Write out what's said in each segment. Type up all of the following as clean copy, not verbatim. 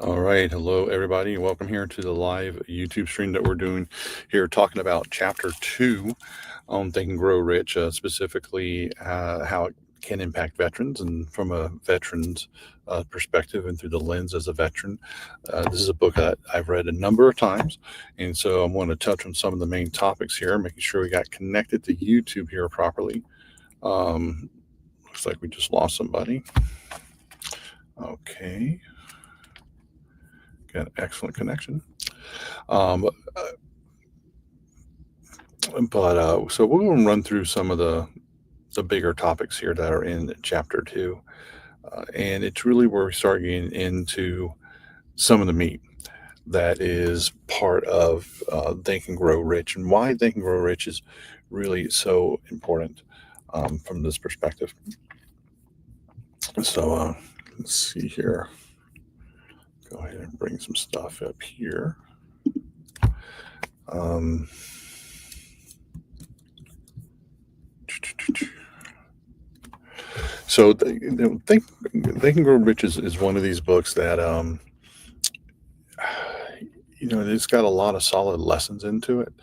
All right. Hello, everybody. Welcome here to the live YouTube stream that we're doing here, talking about chapter two on Think and Grow Rich, specifically how it can impact veterans and from a veteran's perspective and through the lens as a veteran. This is a book that I've read a number of times. And so I'm going to touch on some of the main topics here, making sure we got connected to YouTube here properly. Looks like we just lost somebody. Okay. Got excellent connection. Um, so we're going to run through some of the bigger topics here that are in chapter two, and it's really where we start getting into some of the meat that is part of Think and Grow Rich, and why Think and Grow Rich is really so important from this perspective. So let's see here. Go ahead and bring some stuff up here. So Think and Grow Rich is one of these books that it's got a lot of solid lessons into it,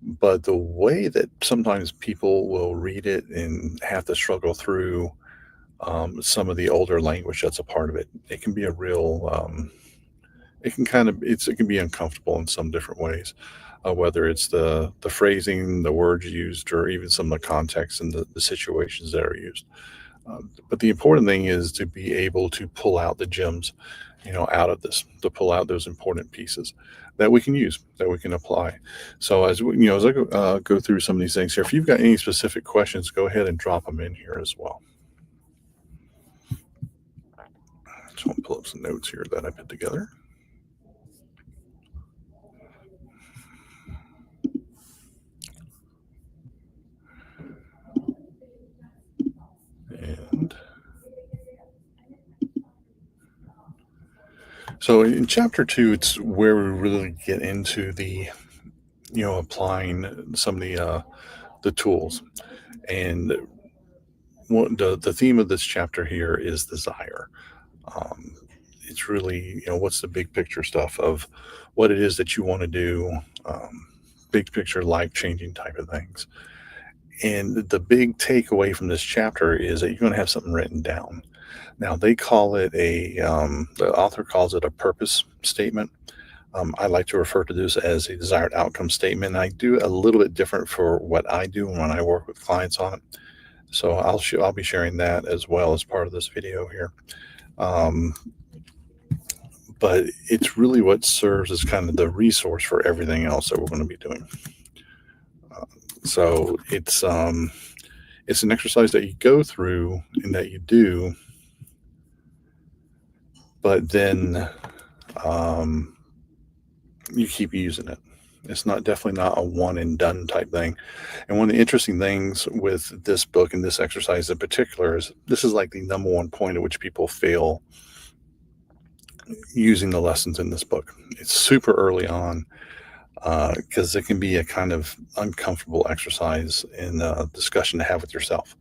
but the way that sometimes people will read it and have to struggle through some of the older language that's a part of it, it can be a real it can be uncomfortable in some different ways, whether it's the phrasing, the words used, or even some of the context and the situations that are used. But the important thing is to be able to pull out the gems, out of this, to pull out those important pieces that we can use, that we can apply. So as I go through some of these things here, if you've got any specific questions, go ahead and drop them in here as well. Just want to pull up some notes here that I put together. And so in chapter two, it's where we really get into the, applying some of the tools. And the theme of this chapter here is desire. It's really, what's the big picture stuff of what it is that you want to do, big picture, life changing type of things. And the big takeaway from this chapter is that you're going to have something written down. Now, they call it the author calls it a purpose statement. I like to refer to this as a desired outcome statement. And I do a little bit different for what I do when I work with clients on it. So I'll be sharing that as well as part of this video here. But it's really what serves as kind of the resource for everything else that we're going to be doing. So it's an exercise that you go through and that you do, but then you keep using it. It's definitely not a one and done type thing. And one of the interesting things with this book and this exercise in particular is this is like the number one point at which people fail using the lessons in this book. It's super early on because it can be a kind of uncomfortable exercise in a discussion to have with yourself.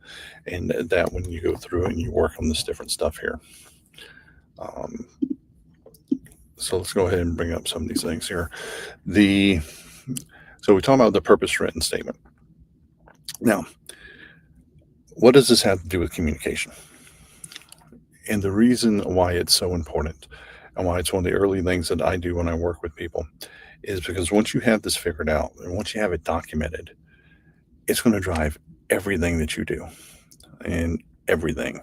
And that when you go through and you work on this different stuff here. So let's go ahead and bring up some of these things here. So we talk about the purpose written statement. Now, what does this have to do with communication? And the reason why it's so important and why it's one of the early things that I do when I work with people is because once you have this figured out and once you have it documented, it's going to drive everything that you do and everything,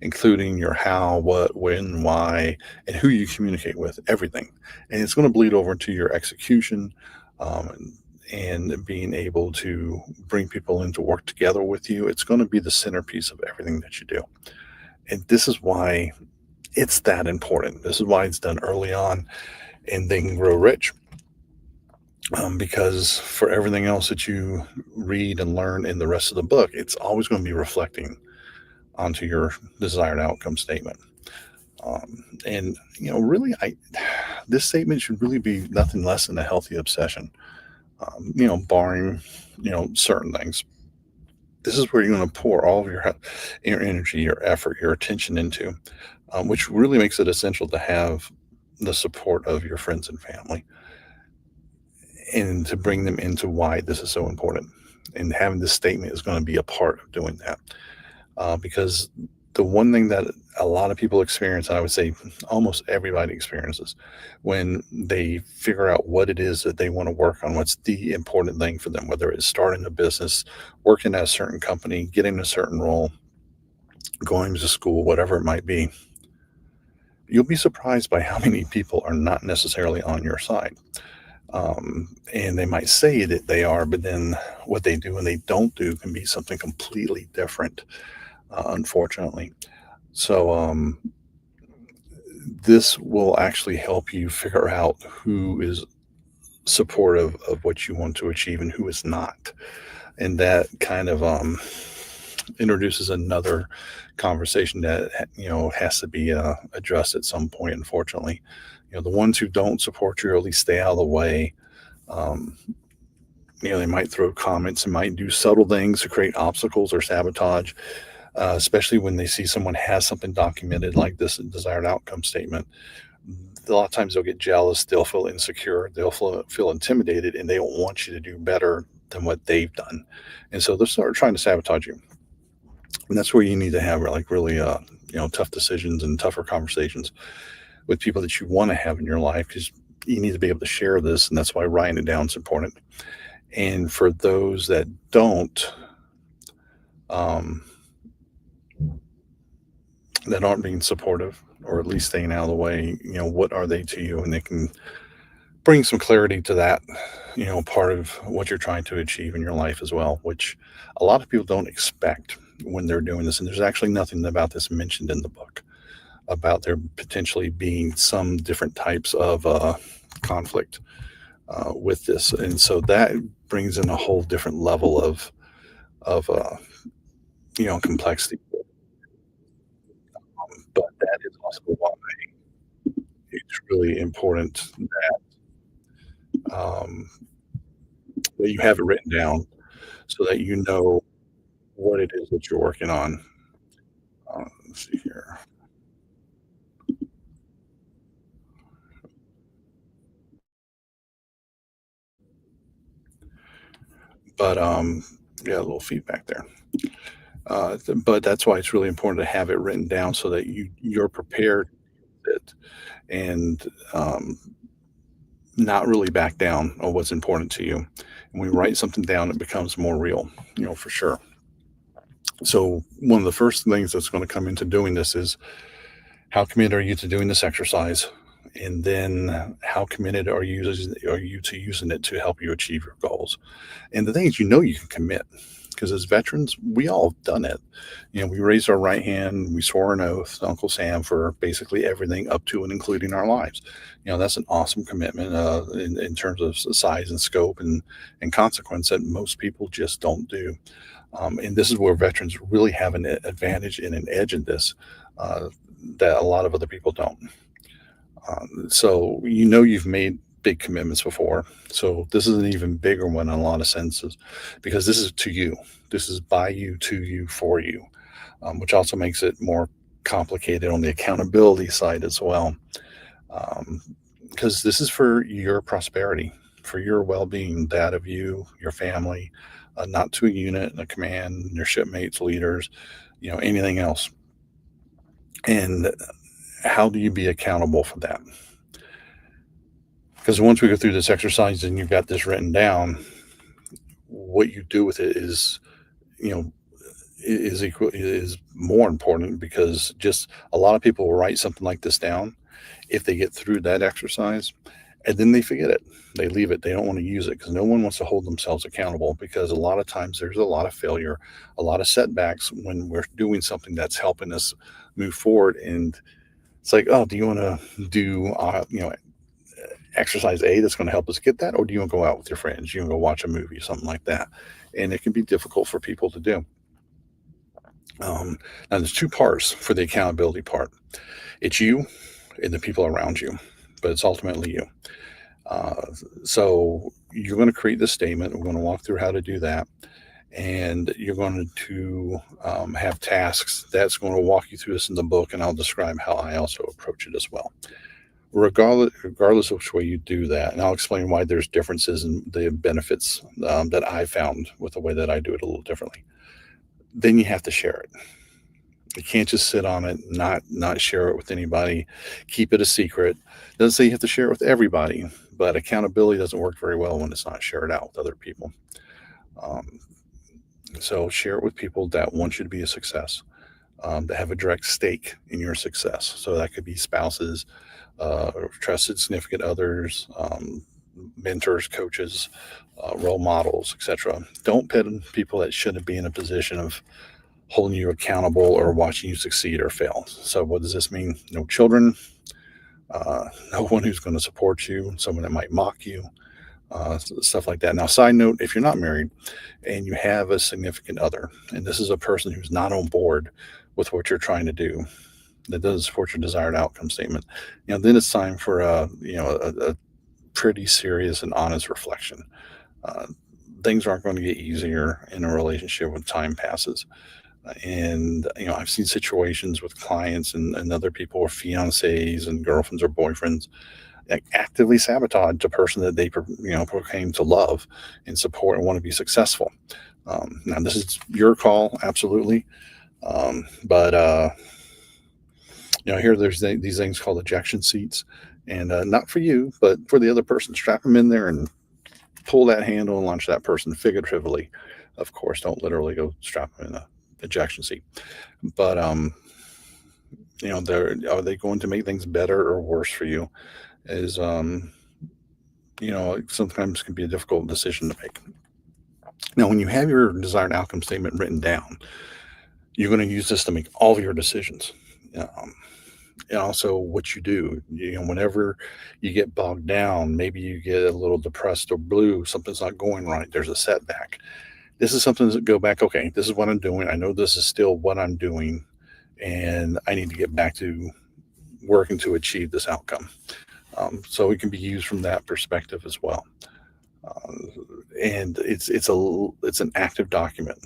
including your how, what, when, why, and who you communicate with, everything. And it's going to bleed over into your execution and being able to bring people in to work together with you. It's going to be the centerpiece of everything that you do. And this is why it's that important. This is why it's done early on and Think and Grow Rich. Because for everything else that you read and learn in the rest of the book, it's always going to be reflecting onto your desired outcome statement. And really, this statement should really be nothing less than a healthy obsession. Barring certain things. This is where you're going to pour all of your energy, your effort, your attention into, which really makes it essential to have the support of your friends and family, and to bring them into why this is so important. And having this statement is going to be a part of doing that. Because the one thing that a lot of people experience, and I would say almost everybody experiences, when they figure out what it is that they want to work on, what's the important thing for them, whether it's starting a business, working at a certain company, getting a certain role, going to school, whatever it might be, you'll be surprised by how many people are not necessarily on your side. And they might say that they are, but then what they do and they don't do can be something completely different, unfortunately. So, this will actually help you figure out who is supportive of what you want to achieve and who is not. And that kind of introduces another conversation that has to be addressed at some point. Unfortunately, the ones who don't support you, or at least stay out of the way, um, they might throw comments and might do subtle things to create obstacles or sabotage, especially when they see someone has something documented like this desired outcome statement. A lot of times they'll get jealous, they'll feel insecure, they'll feel intimidated, and they don't want you to do better than what they've done. And so they'll start trying to sabotage you. And that's where you need to have like really, tough decisions and tougher conversations with people that you want to have in your life, because you need to be able to share this. And that's why writing it down is important. And for those that don't, um, that aren't being supportive, or at least staying out of the way, what are they to you? And they can bring some clarity to that, part of what you're trying to achieve in your life as well, which a lot of people don't expect when they're doing this. And there's actually nothing about this mentioned in the book about there potentially being some different types of conflict with this. And so that brings in a whole different level of complexity. But that is also why it's really important um, that you have it written down so that you know what it is that you're working on. Let's see here. But yeah, a little feedback there. But that's why it's really important to have it written down so that you're prepared with it, and not really back down on what's important to you. And when you write something down, it becomes more real, for sure. So one of the first things that's going to come into doing this is, how committed are you to doing this exercise? And then how committed are you to using it to help you achieve your goals? And the thing is, you can commit, because as veterans, we all have done it. We raised our right hand, we swore an oath to Uncle Sam for basically everything up to and including our lives. That's an awesome commitment in terms of size and scope and consequence that most people just don't do. And this is where veterans really have an advantage and an edge in this, that a lot of other people don't. So you've made big commitments before. So this is an even bigger one in a lot of senses, because this is to you. This is by you, to you, for you, which also makes it more complicated on the accountability side as well. Um, because this is for your prosperity, for your well-being, that of you, your family, not to a unit, a command, your shipmates, leaders, anything else. And how do you be accountable for that? Because once we go through this exercise and you've got this written down, what you do with it you know, is more important, because just a lot of people will write something like this down if they get through that exercise, and then they forget it. They leave it. They don't want to use it because no one wants to hold themselves accountable, because a lot of times there's a lot of failure, a lot of setbacks when we're doing something that's helping us move forward. And it's like, oh, do you want to do, exercise A that's going to help us get that? Or do you want to go out with your friends? You want to go watch a movie, something like that? And it can be difficult for people to do. Now, there's two parts for the accountability part. It's you and the people around you, but it's ultimately you. Uh, so you're going to create this statement. We're going to walk through how to do that. And you're going to have tasks that's going to walk you through this in the book. And I'll describe how I also approach it as well. regardless of which way you do that, and I'll explain why there's differences in the benefits that I found with the way that I do it a little differently. Then you have to share it. You can't just sit on it, not share it with anybody, keep it a secret. Doesn't say you have to share it with everybody, but accountability doesn't work very well when it's not shared out with other people. Um, so share it with people that want you to be a success, that have a direct stake in your success. So that could be spouses, trusted significant others, mentors, coaches, role models, etc. Don't pit people that shouldn't be in a position of holding you accountable or watching you succeed or fail. So, what does this mean? No children, no one who's going to support you, someone that might mock you, stuff like that. Now, side note, if you're not married and you have a significant other, and this is a person who's not on board with what you're trying to do, that doesn't support your desired outcome statement, then it's time for a pretty serious and honest reflection. Uh, Things aren't going to get easier in a relationship when time passes. And I've seen situations with clients and other people or fiancés and girlfriends or boyfriends actively sabotage the person that they proclaim to love and support and want to be successful. Now this is your call, absolutely. But here there's these things called ejection seats, and not for you, but for the other person. Strap them in there and pull that handle and launch that person figuratively. Of course, don't literally go strap them in a ejection seat. But are they going to make things better or worse for you? Is sometimes can be a difficult decision to make. Now, when you have your desired outcome statement written down, you're going to use this to make all of your decisions. Um, and also what you do. Whenever you get bogged down, maybe you get a little depressed or blue, something's not going right, there's a setback. This is something to go back, okay, this is what I'm doing. I know this is still what I'm doing, and I need to get back to working to achieve this outcome. So it can be used from that perspective as well. Uh, and it's an active document.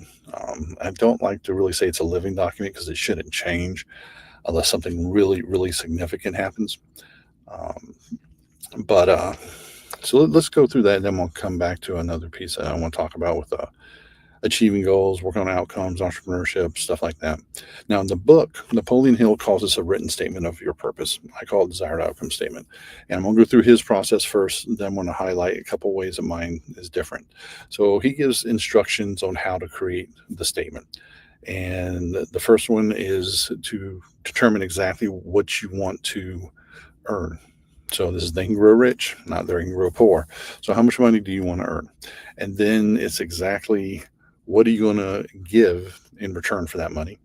I don't like to really say it's a living document because it shouldn't change unless something really, really significant happens. Um, but so let's go through that, and then we'll come back to another piece that I want to talk about with achieving goals, working on outcomes, entrepreneurship, stuff like that. Now, in the book, Napoleon Hill calls this a written statement of your purpose. I call it desired outcome statement. And I'm going to go through his process first, then I'm going to highlight a couple ways that mine is different. So he gives instructions on how to create the statement. And the first one is to determine exactly what you want to earn. So this is they can grow rich, not they can grow poor. So how much money do you want to earn? And then it's exactly what are you going to give in return for that money?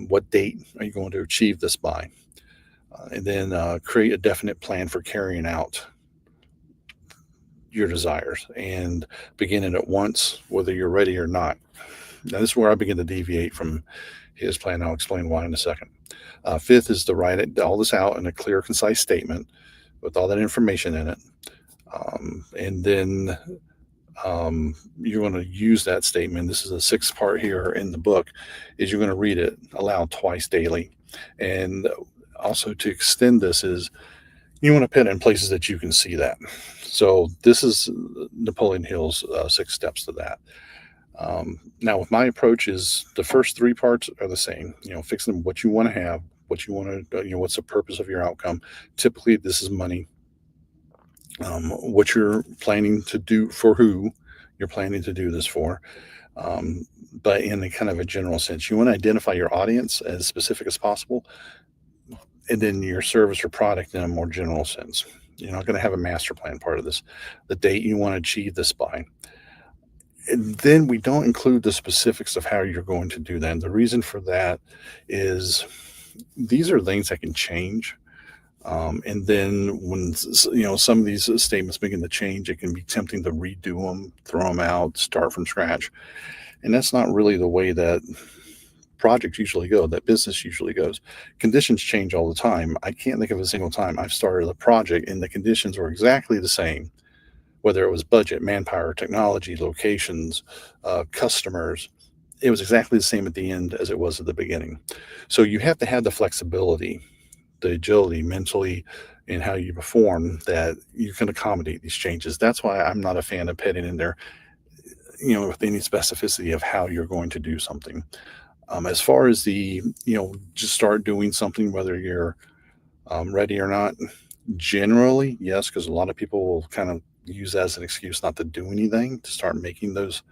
What date are you going to achieve this by? And then create a definite plan for carrying out your desires and begin it at once, whether you're ready or not. Now, this is where I begin to deviate from his plan. I'll explain why in a second. Fifth is to write all this out in a clear, concise statement with all that information in it. And then you're going to use that statement. This is a sixth part here in the book, is you're going to read it aloud twice daily. And also to extend this is you want to put it in places that you can see that. So this is Napoleon Hill's 6 steps to that. Now, with my approach is the first 3 parts are the same. Fixing what you want to have, what you want to, what's the purpose of your outcome. Typically, this is money. What you're planning to do for who you're planning to do this for. But in a kind of a general sense, you want to identify your audience as specific as possible, and then your service or product in a more general sense. You're not going to have a master plan part of this, the date you want to achieve this by. And then we don't include the specifics of how you're going to do that. And the reason for that is these are things that can change. And then when some of these statements begin to change, it can be tempting to redo them, throw them out, start from scratch. And that's not really the way that projects usually go, that business usually goes. Conditions change all the time. I can't think of a single time I've started a project and the conditions were exactly the same, whether it was budget, manpower, technology, locations, customers. It was exactly the same at the end as it was at the beginning. So you have to have the flexibility, the agility mentally, and how you perform that you can accommodate these changes. That's why I'm not a fan of putting in there, with any specificity of how you're going to do something. As far as just start doing something, whether you're ready or not, generally, yes, because a lot of people will kind of use that as an excuse not to do anything, to start making those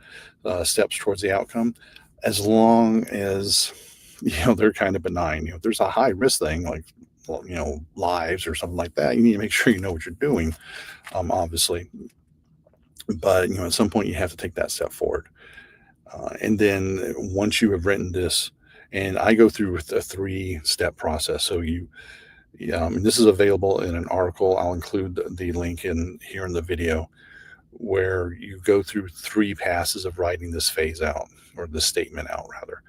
steps towards the outcome, as long as they're kind of benign. If there's a high risk thing like, well, lives or something like that, you need to make sure you know what you're doing, obviously. But at some point you have to take that step forward. And then once you have written this, and I go through with a 3-step process. So and this is available in an article. I'll include the link in here in the video, where you go through 3 passes of writing this phase out, or the statement out rather.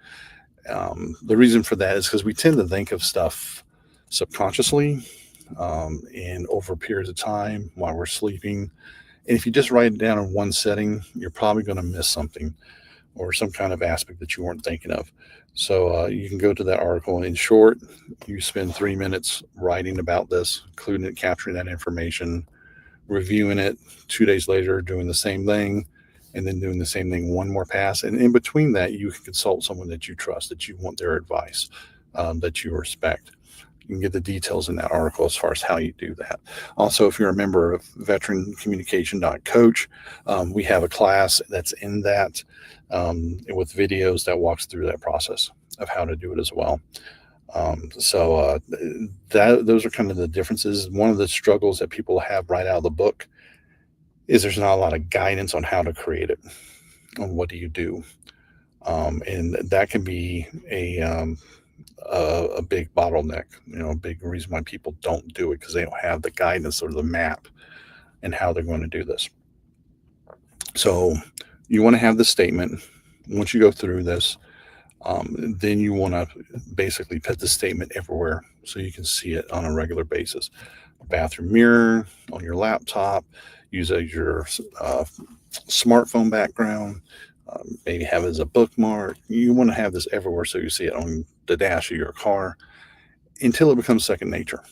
The reason for that is because we tend to think of stuff subconsciously, and over periods of time while we're sleeping. And if you just write it down in one setting, you're probably going to miss something, or some kind of aspect that you weren't thinking of. So you can go to that article. In short, you spend 3 minutes writing about this, including it, capturing that information, reviewing it 2 days later, doing the same thing, and then doing the same thing one more pass. And in between that, you can consult someone that you trust, that you want their advice, that you respect. You can get the details in that article as far as how you do that. Also, if you're a member of veterancommunication.coach, we have a class that's in that, with videos that walks through that process of how to do it as well. Those are kind of the differences. One of the struggles that people have right out of the book is there's not a lot of guidance on how to create it, on what do you do. And that can be a big bottleneck, a big reason why people don't do it, because they don't have the guidance or the map and how they're going to do this. So you want to have the statement. Once you go through this, then you want to basically put the statement everywhere so you can see it on a regular basis. Bathroom mirror, on your laptop, use your smartphone background, maybe have it as a bookmark. You want to have this everywhere so you see it on the dash of your car until it becomes second nature.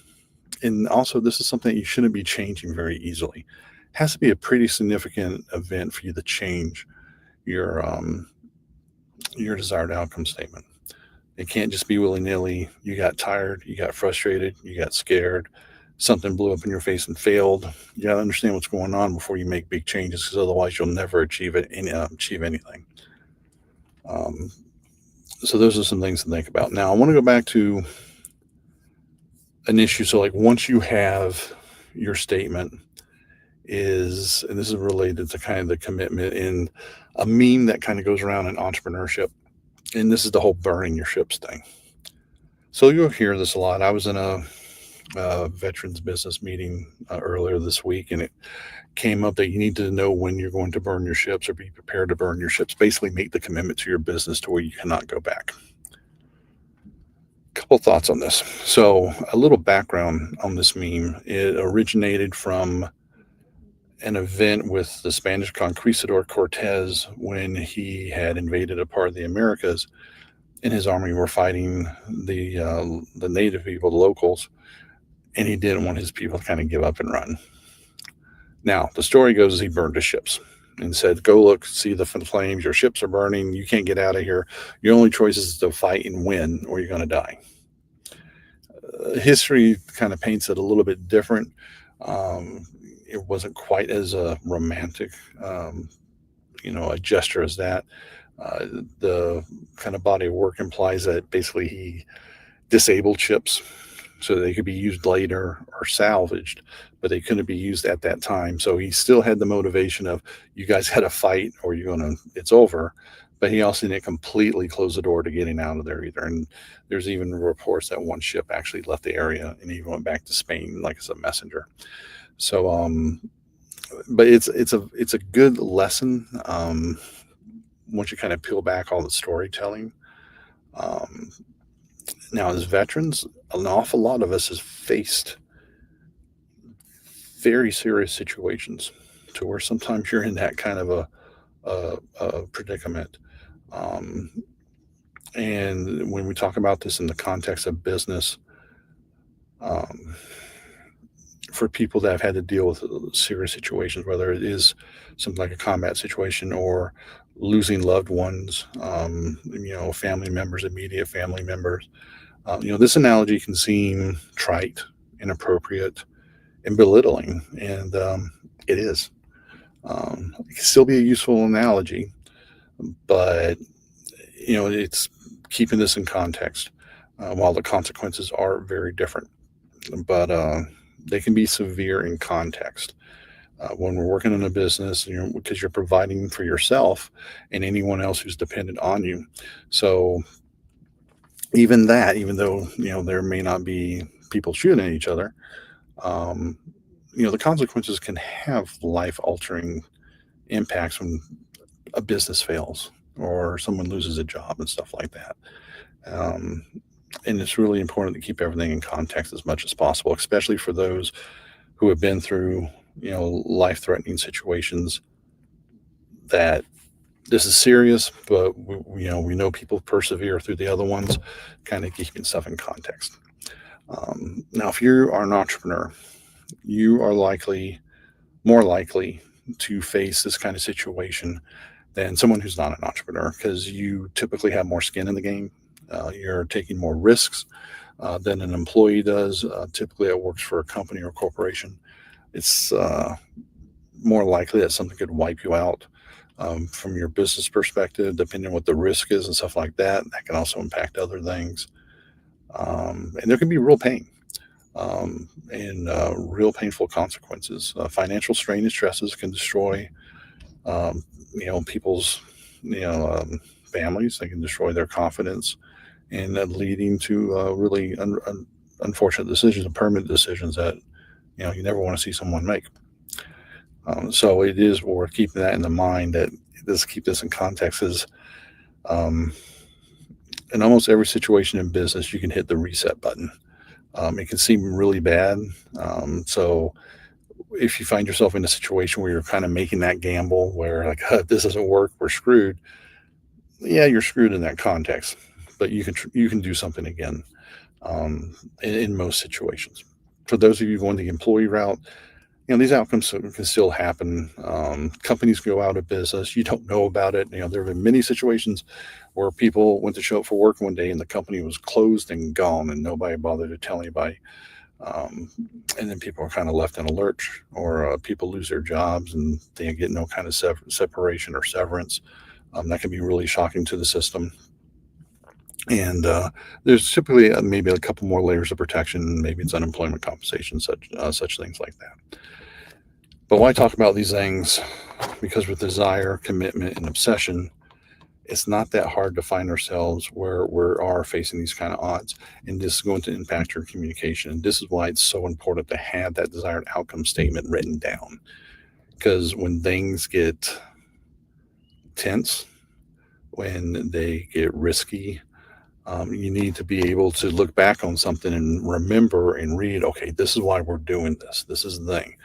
And also, this is something that you shouldn't be changing very easily. It has to be a pretty significant event for you to change your desired outcome statement. It can't just be willy-nilly. You got tired, you got frustrated, you got scared, something blew up in your face and failed. You got to understand what's going on before you make big changes, because otherwise you'll never achieve anything. So those are some things to think about. Now, I want to go back to an issue. So, like, once you have your statement, and this is related to kind of the commitment, in a meme that kind of goes around in entrepreneurship, and this is the whole burning your ships thing. So you'll hear this a lot. I was in a veterans business meeting earlier this week, and it came up that you need to know when you're going to burn your ships, or be prepared to burn your ships. Basically, make the commitment to your business to where you cannot go back. Couple thoughts on this. So, a little background on this meme. It originated from an event with the Spanish conquistador Cortez, when he had invaded a part of the Americas, and his army were fighting the native people, the locals, and he didn't want his people to kind of give up and run. Now, the story goes, he burned his ships and said, go look, see the flames, your ships are burning, you can't get out of here. Your only choice is to fight and win, or you're going to die. History kind of paints it a little bit different. It wasn't quite as romantic, a gesture as that. The kind of body of work implies that basically he disabled ships so they could be used later or salvaged, but they couldn't be used at that time. So he still had the motivation of, you guys had a fight or it's over. But he also didn't completely close the door to getting out of there either. And there's even reports that one ship actually left the area and he went back to Spain, like as a messenger. So, but it's a good lesson. Once you kind of peel back all the storytelling. Now, as veterans, an awful lot of us has faced very serious situations to where sometimes you're in that kind of a predicament. And when we talk about this in the context of business, for people that have had to deal with serious situations, whether it is something like a combat situation or losing loved ones, family members, immediate family members. This analogy can seem trite, inappropriate, and belittling, and it is. It can still be a useful analogy, but it's keeping this in context. While the consequences are very different, but they can be severe in context. When we're working in a business, because you're providing for yourself and anyone else who's dependent on you. So even that, even though there may not be people shooting at each other, um, the consequences can have life-altering impacts when a business fails or someone loses a job and stuff like that. Um, and it's really important to keep everything in context as much as possible, especially for those who have been through, life-threatening situations. That this is serious, but we know people persevere through the other ones. Kind of keeping stuff in context. Now, if you are an entrepreneur, you are more likely to face this kind of situation than someone who's not an entrepreneur, because you typically have more skin in the game. You're taking more risks than an employee does. Typically, it works for a company or corporation. It's more likely that something could wipe you out from your business perspective, depending on what the risk is and stuff like that. That can also impact other things. And there can be real pain and real painful consequences. Financial strain and stresses can destroy, people's, families. They can destroy their confidence, and leading to really unfortunate decisions and permanent decisions that you never want to see someone make. So it is worth keeping that in the mind, that keep this in context is in almost every situation in business, you can hit the reset button. It can seem really bad. So if you find yourself in a situation where you're kind of making that gamble where like, if this doesn't work, we're screwed. Yeah, you're screwed in that context, but you can do something again in most situations. For those of you going the employee route, these outcomes can still happen. Companies go out of business. You don't know about it. There have been many situations where people went to show up for work one day and the company was closed and gone, and nobody bothered to tell anybody. And then people are kind of left in a lurch, or people lose their jobs and they get no kind of separation or severance. That can be really shocking to the system. And there's typically maybe a couple more layers of protection. Maybe it's unemployment compensation, such things like that. But why talk about these things? Because with desire, commitment, and obsession, it's not that hard to find ourselves where we are facing these kind of odds. And this is going to impact your communication. And this is why it's so important to have that desired outcome statement written down. Because when things get tense, when they get risky, you need to be able to look back on something and remember and read, okay, this is why we're doing this. This is the thing.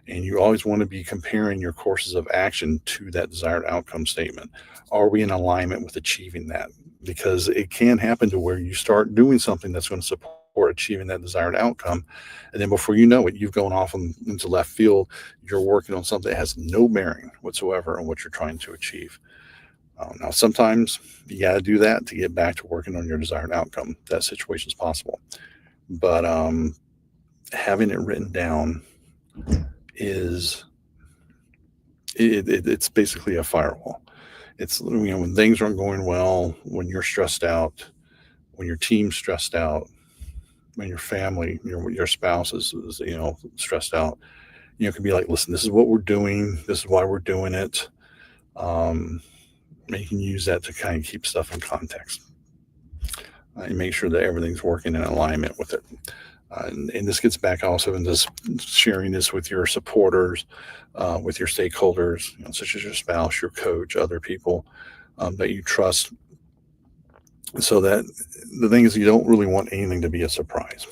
And you always want to be comparing your courses of action to that desired outcome statement. Are we in alignment with achieving that? Because it can happen to where you start doing something that's going to support achieving that desired outcome. And then before you know it, you've gone off into left field. You're working on something that has no bearing whatsoever on what you're trying to achieve. Now, sometimes you got to do that to get back to working on your desired outcome. That situation is possible. But having it written down it's basically a firewall. It's when things aren't going well, when you're stressed out, when your team's stressed out, when your family, your spouse is stressed out. It can be like, listen, this is what we're doing. This is why we're doing it. You can use that to kind of keep stuff in context and make sure that everything's working in alignment with it. And this gets back also into sharing this with your supporters, with your stakeholders, such as your spouse, your coach, other people that you trust. So that the thing is, you don't really want anything to be a surprise.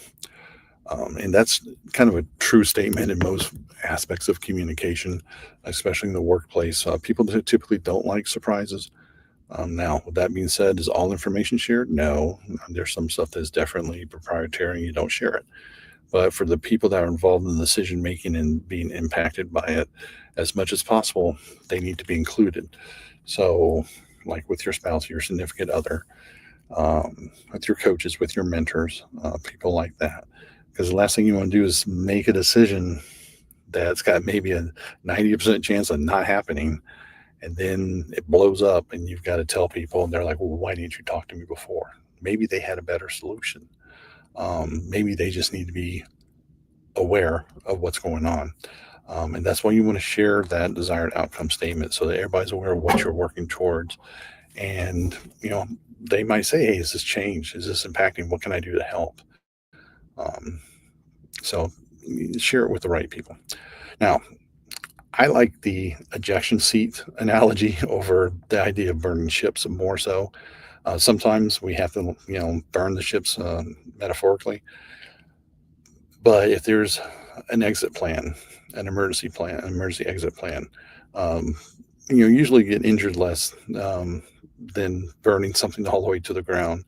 And that's kind of a true statement in most aspects of communication, especially in the workplace. People typically don't like surprises. Now, with that being said, is all information shared? No. There's some stuff that's definitely proprietary and you don't share it. But for the people that are involved in the decision making and being impacted by it, as much as possible, they need to be included. So, like with your spouse, your significant other, with your coaches, with your mentors, people like that. Because the last thing you want to do is make a decision that's got maybe a 90% chance of not happening. And then it blows up, and you've got to tell people, and they're like, well, why didn't you talk to me before? Maybe they had a better solution. Maybe they just need to be aware of what's going on. And that's why you want to share that desired outcome statement so that everybody's aware of what you're working towards. And, they might say, hey, is this change? Is this impacting? What can I do to help? Um, so share it with the right people. Now, I like the ejection seat analogy over the idea of burning ships more so. Sometimes we have to, burn the ships metaphorically. But if there's an exit plan, an emergency plan, an emergency exit plan, um, usually get injured less than burning something all the way to the ground.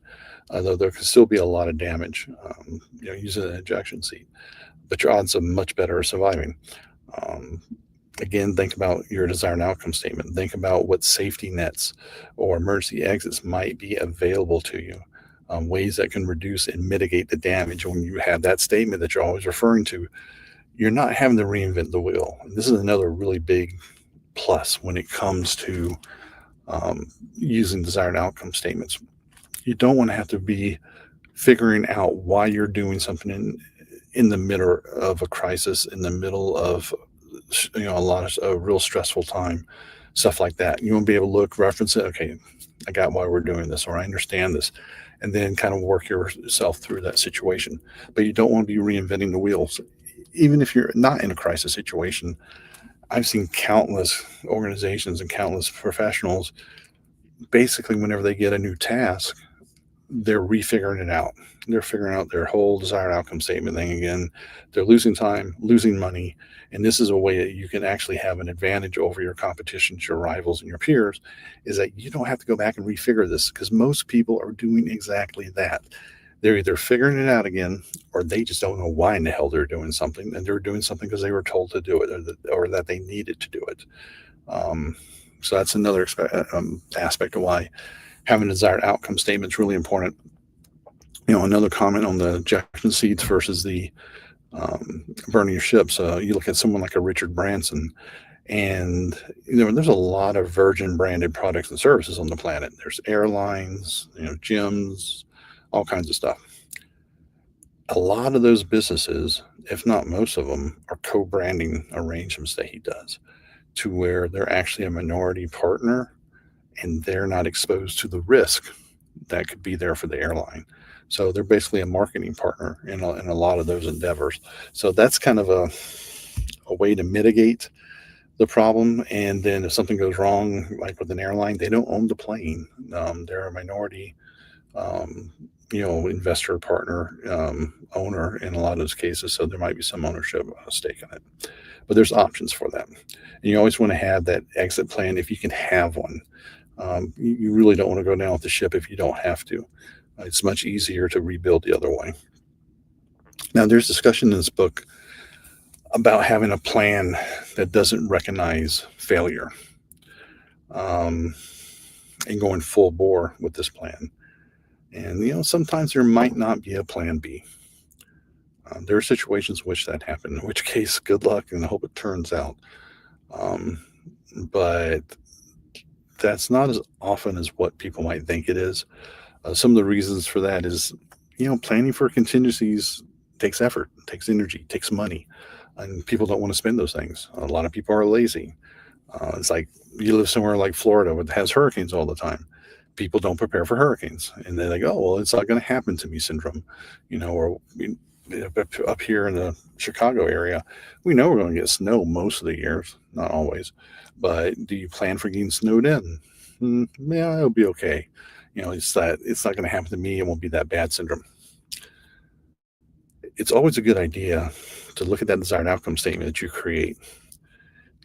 Although there can still be a lot of damage, using an ejection seat, but your odds are much better of surviving. Um, Again, think about your desired outcome statement. Think about what safety nets or emergency exits might be available to you, ways that can reduce and mitigate the damage. When you have that statement that you're always referring to, you're not having to reinvent the wheel. And this is another really big plus when it comes to using desired outcome statements. You don't want to have to be figuring out why you're doing something in the middle of a crisis, in the middle of a lot of a real stressful time, stuff like that. You want to be able to look, reference it. Okay, I got why we're doing this, or I understand this, and then kind of work yourself through that situation. But you don't want to be reinventing the wheels, even if you're not in a crisis situation. I've seen countless organizations and countless professionals basically, whenever they get a new task, they're refiguring it out. They're figuring out their whole desired outcome statement thing again. They're losing time, losing money. And this is a way that you can actually have an advantage over your competitions, your rivals, and your peers, is that you don't have to go back and refigure this, because most people are doing exactly that. They're either figuring it out again, or they just don't know why in the hell they're doing something. And they're doing something because they were told to do it, or that they needed to do it. Um, so that's another aspect of why having a desired outcome statement is really important. Another comment on the ejection seats versus the burning your ships. You look at someone like a Richard Branson, and there's a lot of Virgin branded products and services on the planet. There's airlines, gyms, all kinds of stuff. A lot of those businesses, if not most of them, are co-branding arrangements that he does, to where they're actually a minority partner and they're not exposed to the risk that could be there for the airline. So they're basically a marketing partner in a lot of those endeavors. So that's kind of a way to mitigate the problem. And then if something goes wrong, like with an airline, they don't own the plane. They're a minority, investor, partner, owner in a lot of those cases. So there might be some ownership stake in it. But there's options for that. And you always want to have that exit plan if you can have one. You really don't want to go down with the ship if you don't have to. It's much easier to rebuild the other way. Now, there's discussion in this book about having a plan that doesn't recognize failure, and going full bore with this plan. And, sometimes there might not be a plan B. There are situations in which that happened, in which case, good luck, and I hope it turns out. But that's not as often as what people might think it is. Some of the reasons for that is, planning for contingencies takes effort, takes energy, takes money, and people don't want to spend those things. A lot of people are lazy. It's like you live somewhere like Florida that has hurricanes all the time. People don't prepare for hurricanes, and they're like, "Oh, well, it's not going to happen to me," syndrome, or up here in the Chicago area, we know we're going to get snow most of the years, not always. But do you plan for getting snowed in? Yeah, it'll be okay. It's that it's not going to happen to me. It won't be that bad syndrome. It's always a good idea to look at that desired outcome statement that you create,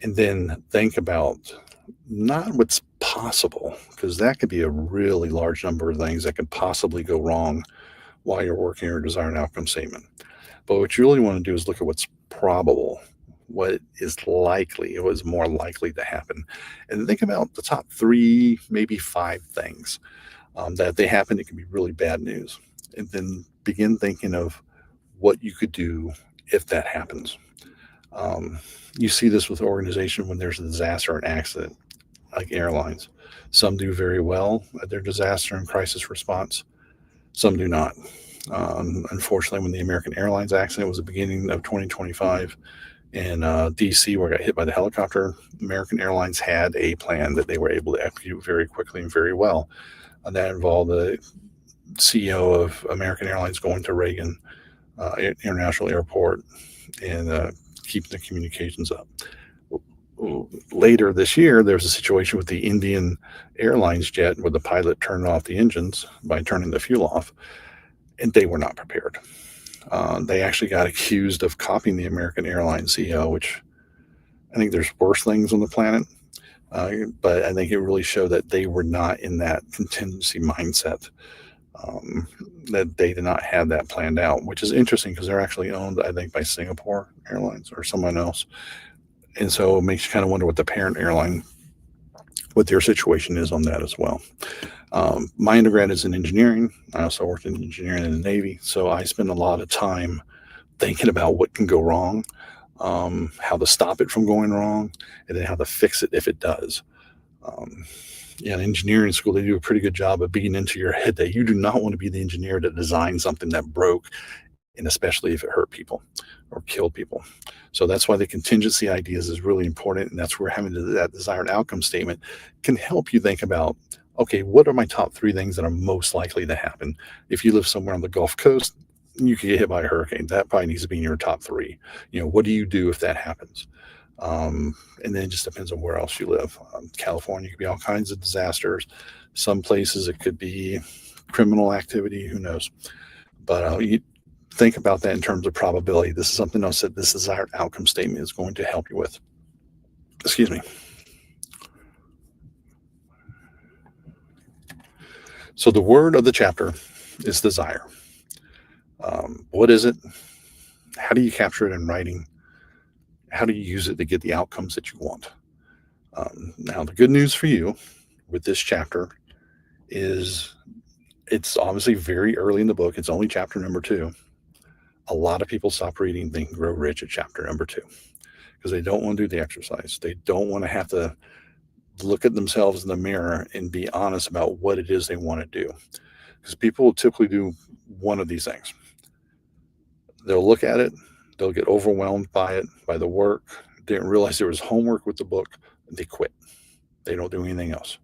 and then think about not what's possible, because that could be a really large number of things that could possibly go wrong while you're working your desired outcome statement. But what you really want to do is look at what's probable, what is likely, what is more likely to happen, and think about the top three, maybe five things that if they happen, it can be really bad news. And then begin thinking of what you could do if that happens. Um, you see this with organization when there's a disaster or an accident, like airlines. Some do very well at their disaster and crisis response. Some do not. Unfortunately, when the American Airlines accident was the beginning of 2025 in DC, where I got hit by the helicopter, American Airlines had a plan that they were able to execute very quickly and very well. And that involved the CEO of American Airlines going to Reagan International Airport and keeping the communications up. Later this year, there was a situation with the Indian Airlines jet where the pilot turned off the engines by turning the fuel off, and they were not prepared. They actually got accused of copying the American Airlines CEO, which I think there's worse things on the planet. But I think it really showed that they were not in that contingency mindset, that they did not have that planned out, which is interesting because they're actually owned, I think, by Singapore Airlines or someone else. And so it makes you kind of wonder what the parent airline, what their situation is on that as well. My undergrad is in engineering. I also worked in engineering in the Navy. So I spend a lot of time thinking about what can go wrong, how to stop it from going wrong, and then how to fix it if it does. In engineering school, they do a pretty good job of beating into your head that you do not want to be the engineer that designed something that broke, and especially if it hurt people or killed people. So that's why the contingency ideas is really important. And that's where having that desired outcome statement can help you think about, okay, what are my top three things that are most likely to happen? If you live somewhere on the Gulf Coast, you could get hit by a hurricane. That probably needs to be in your top three. What do you do if that happens? And then it just depends on where else you live. California could be all kinds of disasters. Some places it could be criminal activity. Who knows? But you think about that in terms of probability. This is something else that this desired outcome statement is going to help you with. Excuse me. So the word of the chapter is desire. What is it? How do you capture it in writing? How do you use it to get the outcomes that you want? Now, the good news for you with this chapter is it's obviously very early in the book. It's only chapter number 2. A lot of people stop reading Think and Grow Rich at chapter number 2 because they don't want to do the exercise. They don't want to have to look at themselves in the mirror and be honest about what it is they want to do. Because people will typically do one of these things. They'll look at it, they'll get overwhelmed by it, by the work, didn't realize there was homework with the book, and they quit. They don't do anything else.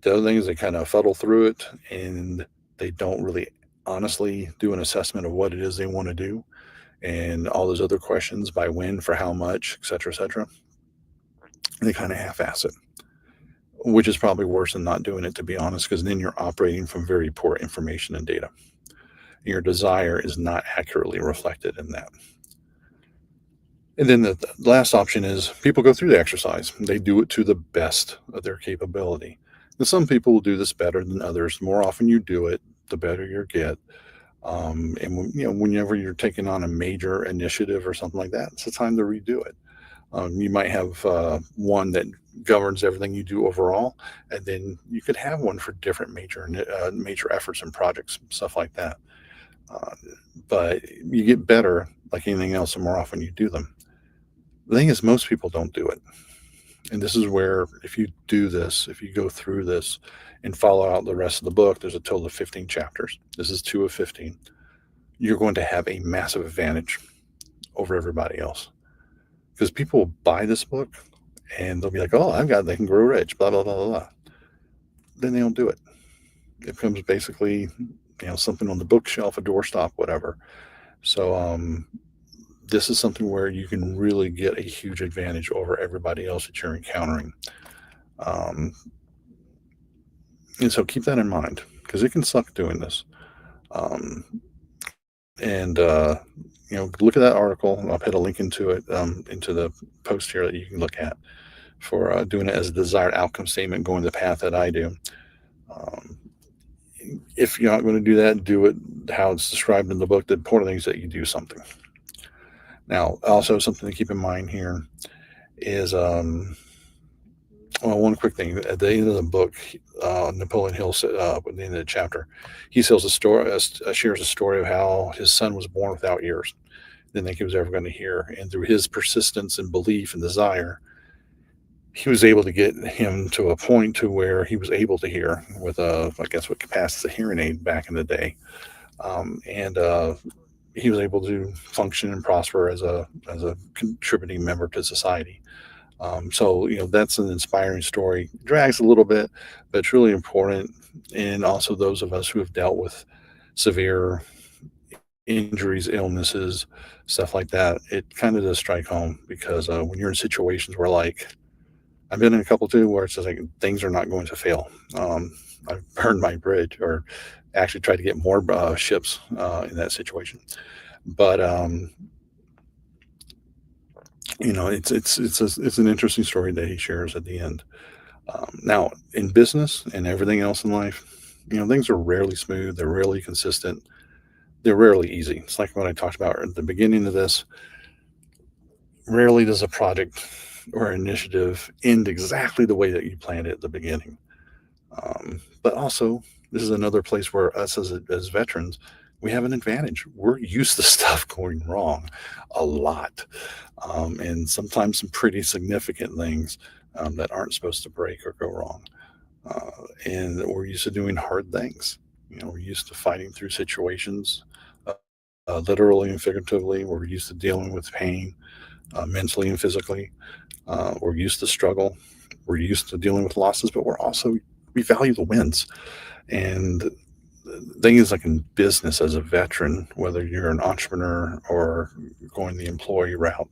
The other thing is they kind of fuddle through it and they don't really honestly do an assessment of what it is they want to do and all those other questions, by when, for how much, et cetera, et cetera. They kind of half-ass it, which is probably worse than not doing it, to be honest, because then you're operating from very poor information and data. Your desire is not accurately reflected in that. And then the last option is people go through the exercise. They do it to the best of their capability. And some people will do this better than others. The more often you do it, the better you get. And whenever you're taking on a major initiative or something like that, it's the time to redo it. You might have one that governs everything you do overall, and then you could have one for different major efforts and projects, stuff like that. But you get better, like anything else, the more often you do them. The thing is, most people don't do it. And this is where, if you do this, if you go through this and follow out the rest of the book, there's a total of 15 chapters. This is 2 of 15. You're going to have a massive advantage over everybody else. Because people will buy this book and they'll be like, oh, I've got They Can Grow Rich, blah, blah, blah, blah, blah. Then they don't do it. It becomes basically, something on the bookshelf, a doorstop, whatever. So this is something where you can really get a huge advantage over everybody else that you're encountering. And so keep that in mind, because it can suck doing this. Look at that article. I'll put a link into it, into the post here that you can look at for doing it as a desired outcome statement, going the path that I do. if you're not going to do that, do it how it's described in the book. The important thing is that you do something. Now, also something to keep in mind here is, well, one quick thing. At the end of the book, Napoleon Hill said, at the end of the chapter, he tells a story, shares a story of how his son was born without ears. Didn't think he was ever going to hear, and through his persistence and belief and desire, he was able to get him to a point to where he was able to hear with I guess what passed as a hearing aid back in the day, and he was able to function and prosper as a contributing member to society. So that's an inspiring story. Drags a little bit, but it's really important. And also those of us who have dealt with severe injuries, illnesses, stuff like that, it kind of does strike home because when you're in situations where, like, I've been in a couple too, where it's just like things are not going to fail. I've burned my bridge, or actually tried to get more ships in that situation. But it's an interesting story that he shares at the end. Now, in business and everything else in life, things are rarely smooth. They're rarely consistent. They're rarely easy. It's like what I talked about at the beginning of this. Rarely does a project or initiative end exactly the way that you planned it at the beginning. But also, this is another place where us as veterans, we have an advantage. We're used to stuff going wrong a lot, and sometimes some pretty significant things that aren't supposed to break or go wrong. And we're used to doing hard things. We're used to fighting through situations, literally and figuratively. We're used to dealing with pain, mentally and physically. We're used to struggle. We're used to dealing with losses, but we value the wins. And the thing is, like in business as a veteran, whether you're an entrepreneur or going the employee route,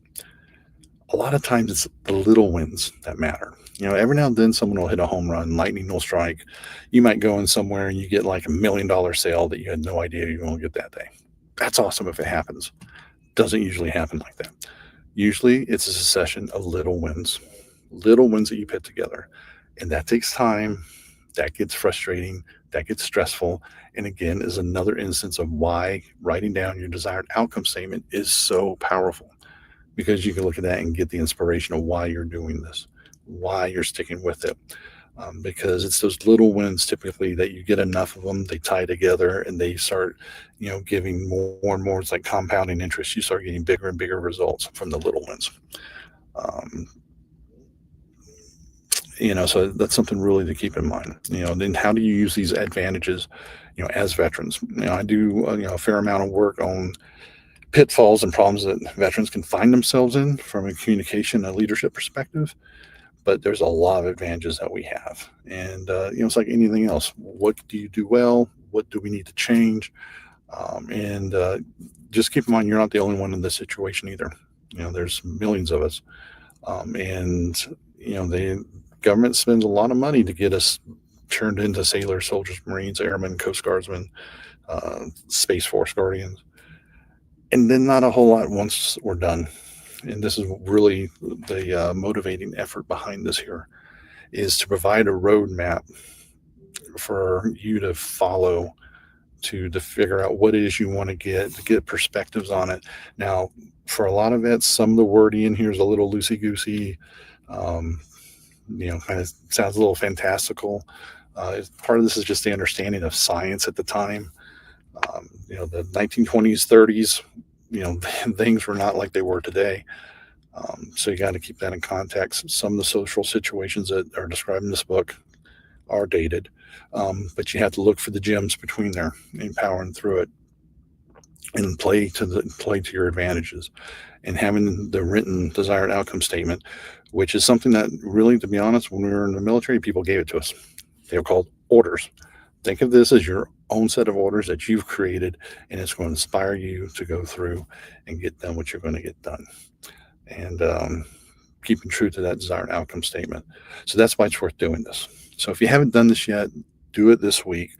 a lot of times it's the little wins that matter. Every now and then someone will hit a home run, lightning will strike. You might go in somewhere and you get like $1 million sale that you had no idea you were going to get that day. That's awesome if it happens. Doesn't usually happen like that. Usually it's a succession of little wins that you put together. And that takes time. That gets frustrating. That gets stressful. And again, is another instance of why writing down your desired outcome statement is so powerful, because you can look at that and get the inspiration of why you're doing this, why you're sticking with it. Because it's those little wins typically that you get enough of them, they tie together and they start, giving more and more. It's like compounding interest. You start getting bigger and bigger results from the little wins. Um, so that's something really to keep in mind. Then how do you use these advantages, as veterans? I do, a fair amount of work on pitfalls and problems that veterans can find themselves in from a communication and leadership perspective. But there's a lot of advantages that we have. And, it's like anything else. What do you do well? What do we need to change? And just keep in mind, you're not the only one in this situation either. There's millions of us. And, the government spends a lot of money to get us turned into sailors, soldiers, Marines, airmen, Coast Guardsmen, Space Force Guardians. And then not a whole lot once we're done. And this is really the motivating effort behind this here, is to provide a roadmap for you to follow to figure out what it is you want to get perspectives on it. Now, for a lot of it, some of the wording in here is a little loosey-goosey, kind of sounds a little fantastical. Part of this is just the understanding of science at the time. The 1920s, 30s, things were not like they were today. So you got to keep that in context. Some of the social situations that are described in this book are dated, but you have to look for the gems between there and powering through it and play to your advantages. And having the written desired outcome statement, which is something that really, to be honest, when we were in the military, people gave it to us. They were called orders. Think of this as your own set of orders that you've created, and it's going to inspire you to go through and get done what you're going to get done. And keeping true to that desired outcome statement. So that's why it's worth doing this. So if you haven't done this yet, do it this week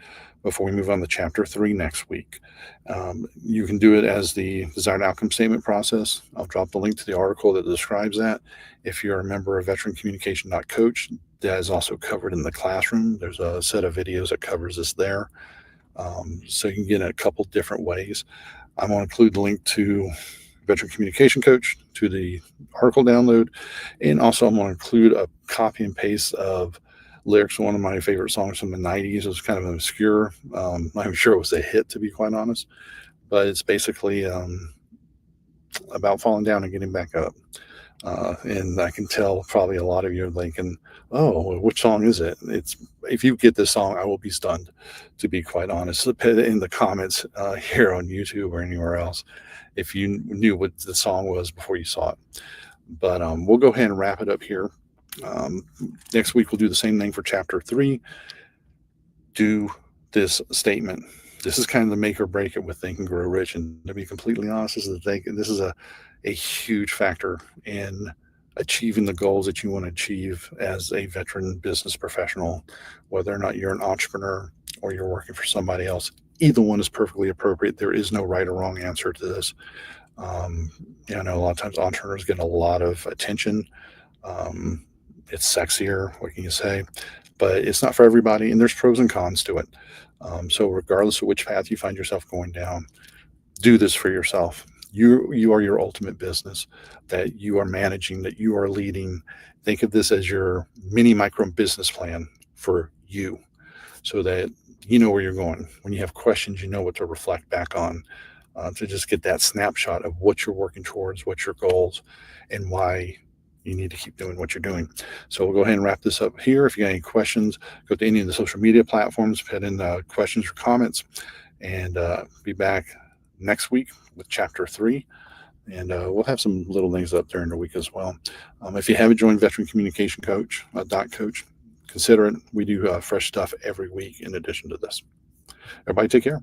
before we move on to chapter 3 next week. You can do it as the desired outcome statement process. I'll drop the link to the article that describes that. If you're a member of veterancommunication.coach, that is also covered in the classroom. There's a set of videos that covers this there. So you can get it a couple different ways. I'm going to include the link to Veteran Communication Coach, to the article download, and also I'm going to include a copy and paste of lyrics to one of my favorite songs from the 90s. It was kind of obscure. I'm sure it was a hit, to be quite honest, but it's basically about falling down and getting back up. And I can tell probably a lot of you are thinking, "Oh, well, which song is it?" It's if you get this song, I will be stunned, to be quite honest. So put it in the comments here on YouTube or anywhere else if you knew what the song was before you saw it. But we'll go ahead and wrap it up here. Next week we'll do the same thing for chapter 3. Do this statement. This is kind of the make or break it with Think and Grow Rich. And to be completely honest, this is a huge factor in achieving the goals that you want to achieve as a veteran business professional, whether or not you're an entrepreneur or you're working for somebody else. Either one is perfectly appropriate. There is no right or wrong answer to this. I know a lot of times entrepreneurs get a lot of attention. It's sexier, what can you say? But it's not for everybody, and there's pros and cons to it. So regardless of which path you find yourself going down, do this for yourself. You are your ultimate business that you are managing, that you are leading. Think of this as your mini micro business plan for you, so that you know where you're going. When you have questions, you know what to reflect back on, to just get that snapshot of what you're working towards, what's your goals, and why you need to keep doing what you're doing. So we'll go ahead and wrap this up here. If you got any questions, go to any of the social media platforms, put in questions or comments, and be back next week with chapter 3. And we'll have some little things up during the week as well. If you haven't joined Veteran Communication Coach, .coach, consider it. We do fresh stuff every week in addition to this. Everybody take care.